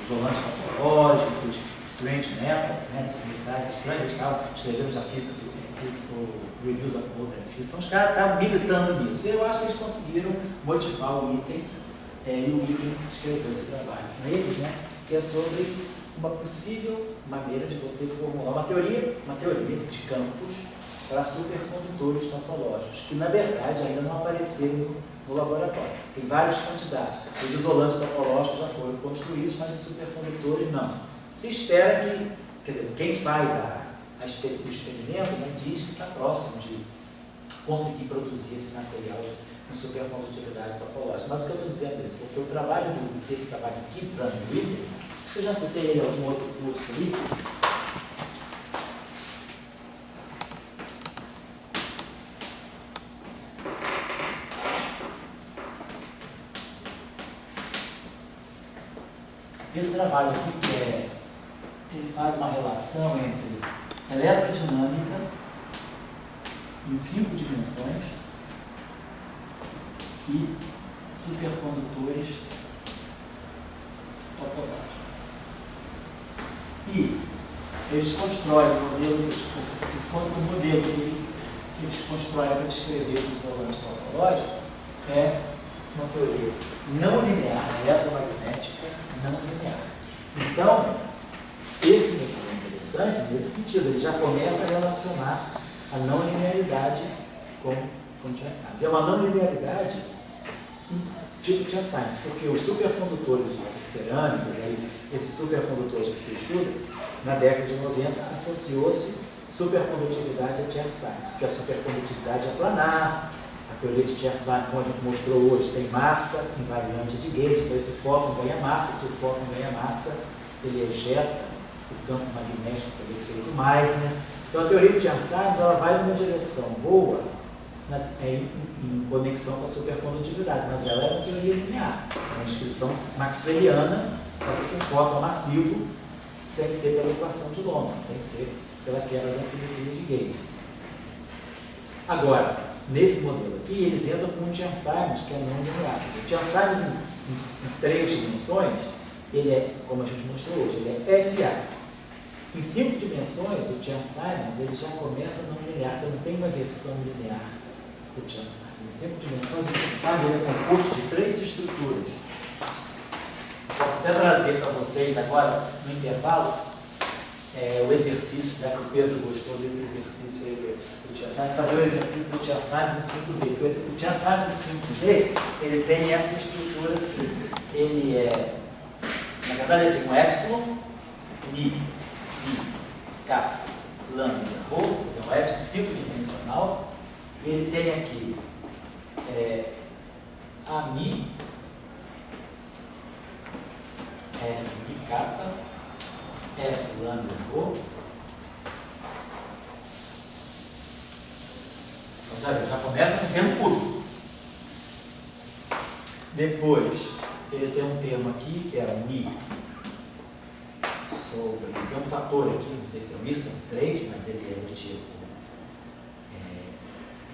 isolante topológico, de strange methods, né, de similares estranhos, eles estavam escrevendo já Physical Reviews of Modern Physics, então os caras estavam militando nisso. E eu acho que eles conseguiram motivar o item, e o item escreveu esse trabalho com eles, né, que é sobre uma possível maneira de você formular uma teoria de campos para supercondutores topológicos, que na verdade ainda não apareceram no laboratório. Tem vários candidatos. Os isolantes topológicos já foram construídos, mas os supercondutores não. Se espera que, quer dizer, quem faz o experimento, né, diz que está próximo de conseguir produzir esse material com supercondutividade topológica. Mas o que eu estou dizendo é isso, porque o trabalho desse trabalho de Kitzham e Witten, eu já citei ele em algum outro curso ali, esse trabalho aqui, ele faz uma relação entre eletrodinâmica em 5 dimensões e supercondutores topológicos. E eles constroem o modelo que eles constroem para descrever esses isolantes topológicos é uma teoria não linear, eletromagnética não linear. Então, esse método é interessante nesse sentido, ele já começa a relacionar a não linearidade com chairs. É uma não linearidade tipo chairs, porque os supercondutores cerâmicos, esses supercondutores que se estudam, na década de 90, associou-se supercondutividade a chairs, porque a supercondutividade é planar. A teoria de chairs, como a gente mostrou hoje, tem massa invariante de Gauge, então esse fóton ganha massa, se o fóton ganha massa, ele ejeta o campo magnético pelo efeito Meissner. Então a teoria de chairs ela vai numa direção boa em conexão com a supercondutividade, mas ela é uma teoria linear, é uma descrição maxwelliana, só que com fóton massivo, sem ser pela equação de London, sem ser pela quebra da simetria de Gauge. Agora, nesse modelo aqui, eles entram com um Chern-Simons que é não linear. O Chern-Simons em 3 dimensões, ele é, como a gente mostrou hoje, ele é FA. Em 5 dimensões, o Chern-Simons ele já começa não linear, você não tem uma versão linear do Chern-Simons. Em 5 dimensões, o Chern-Simons é composto de 3 estruturas. Posso até trazer para vocês agora, no intervalo, o exercício, já que o Pedro gostou desse exercício aí do Chern-Simons, fazer o exercício do Chern-Simons em 5D. Porque o Chern-Simons em 5D, ele tem essa estrutura assim. Ele na verdade, ele tem um epsilon, mi, k, lambda, rho, então um epsilon 5-dimensional. Ele tem aqui a mi, f, mi, kappa, f, lambda, rho. Então, já começa com termo público. Depois, ele tem um termo aqui, que é o mi sobre... Tem um fator aqui, não sei se é o mi, são 3, mas ele é do tipo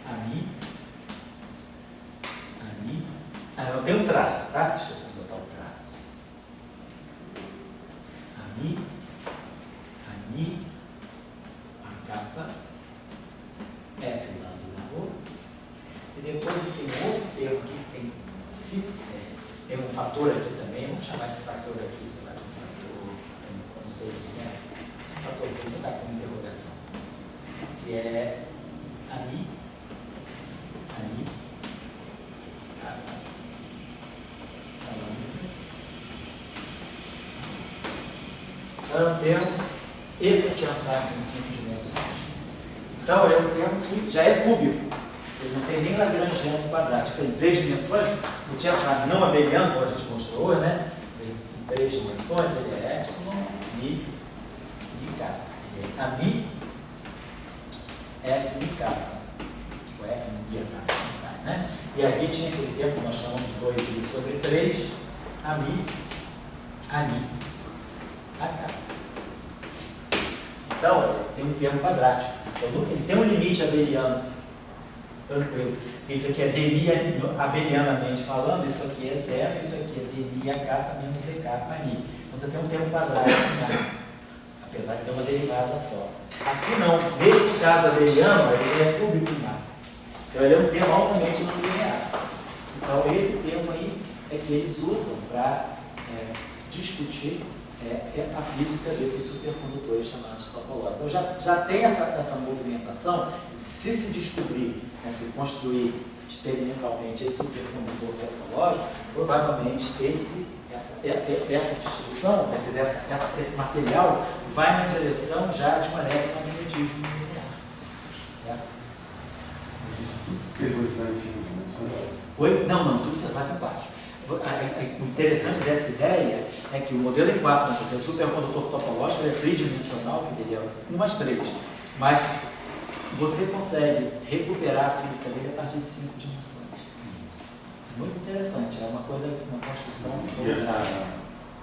a mi. Eu tenho um traço, tá? Esqueci de botar o traço. A mi, a kappa, f, lambda, rho. E depois tem um outro termo aqui que tem tem um fator aqui também, vamos chamar esse fator aqui, sei lá, de um fator, não sei o que é, um fatorzinho, vou botar com interrogação, que é a mi, então é um termo, esse é o Chern-Simons em 5 dimensões. Então é um termo que já é cúbico. Ele não tem nem lagrangiano quadrático. Em 3 dimensões, o Chern-Simons não abeliano, como a gente mostrou hoje, né? Em 3 dimensões, ele é epsilon, mi e k. A mi, f, mi, k. O f, mi, k, né? E aí tinha aquele termo que nós chamamos de 2i sobre 3, ami, ak. Então, tem um termo quadrático. Então, ele tem um limite abeliano, tranquilo. Isso aqui é dmi abelianamente falando, isso aqui é 0, isso aqui é dmi ak menos dk ani. Você tem um termo quadrático, né? Apesar de ter uma derivada só. Aqui não, nesse caso abeliano, ele é cúbico. Então ele é um termo altamente não linear. Então esse termo aí é que eles usam para discutir a física desses supercondutores chamados topológicos. Então já tem essa movimentação. Se descobrir, se construir experimentalmente esse supercondutor topológico, provavelmente essa descrição, esse material vai na direção já de um eletromagnetismo linear. Certo? Oi? Não, tudo faz parte. O interessante dessa ideia é que o modelo em 4, o supercondutor topológico, ele é tridimensional, quer dizer, ele é 1 mais 3, mas você consegue recuperar a física dele a partir de 5 dimensões. Muito interessante, é uma construção.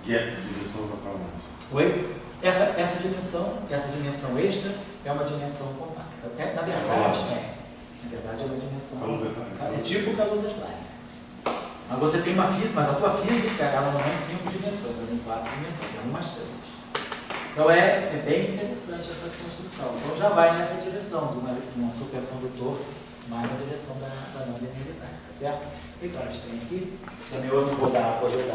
Que é dimensão topológica? Oi? Essa dimensão extra é uma dimensão compacta. Na verdade, é uma dimensão. É tipo Kaluza-Klein. Mas você tem uma física, mas a tua física ela não é em 5 dimensões, ela é em 4 dimensões, é 1 mais 3. Então é bem interessante essa construção. Então já vai nessa direção de um supercondutor, mais na direção da não linearidade, tá certo? E claro, a gente tem aqui, também hoje eu vou dar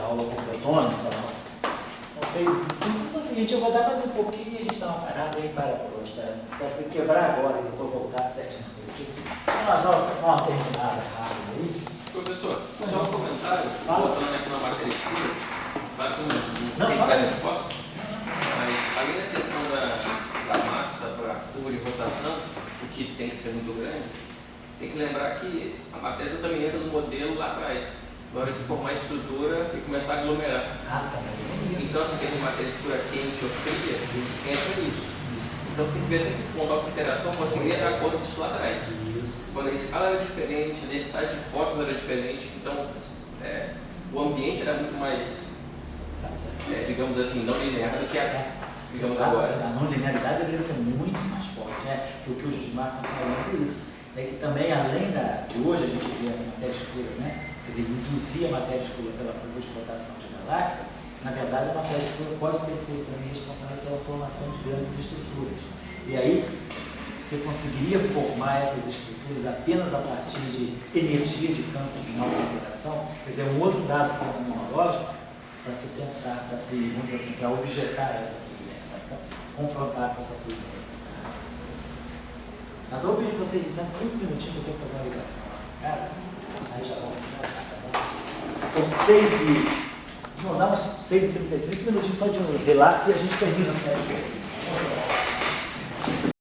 aula com protônico, não sei, então é o seguinte, eu vou dar mais um pouquinho e a gente dá uma parada aí para hoje, tá? Para quebrar agora e depois voltar às 7, não sei o quê. Então nós vamos dar uma terminada rápida aí. Professor, só um comentário, voltando aqui na matéria escura, claro que não tem que dar resposta, mas além da questão da massa para a curva de rotação, o que tem que ser muito grande, tem que lembrar que a matéria também entra no modelo lá atrás, na hora de formar a estrutura e começar a aglomerar. Então, se tem matéria escura quente ou fria, entra isso. Então, tem que ver até que ponto a interação conseguiria dar conta disso lá atrás. Quando a escala era diferente, a densidade de fótons era diferente, então o ambiente era muito mais, digamos assim, não linear do que digamos agora. A não linearidade deveria ser muito mais forte. Porque o que o Gismar está falando é isso. É que também, além de hoje, a gente vê a matéria escura, quer dizer, induzir a matéria escura pela curva de rotação de galáxia, na verdade, a matéria escura pode ter sido também responsável pela formação de grandes estruturas. E aí, você conseguiria formar essas estruturas apenas a partir de energia de campos em alta interação, quer dizer, um outro dado fenomenológico para se pensar, para se, vamos dizer assim, para objetar essa turbulência, para confrontar com essa turbulência. Mas vou pedir para vocês dizerem 5 minutinhos que eu tenho que fazer uma ligação lá em casa, aí já vamos. São 6 e... Não, dá uns 6h35, 5 minutinhos só de um relax e a gente termina a série.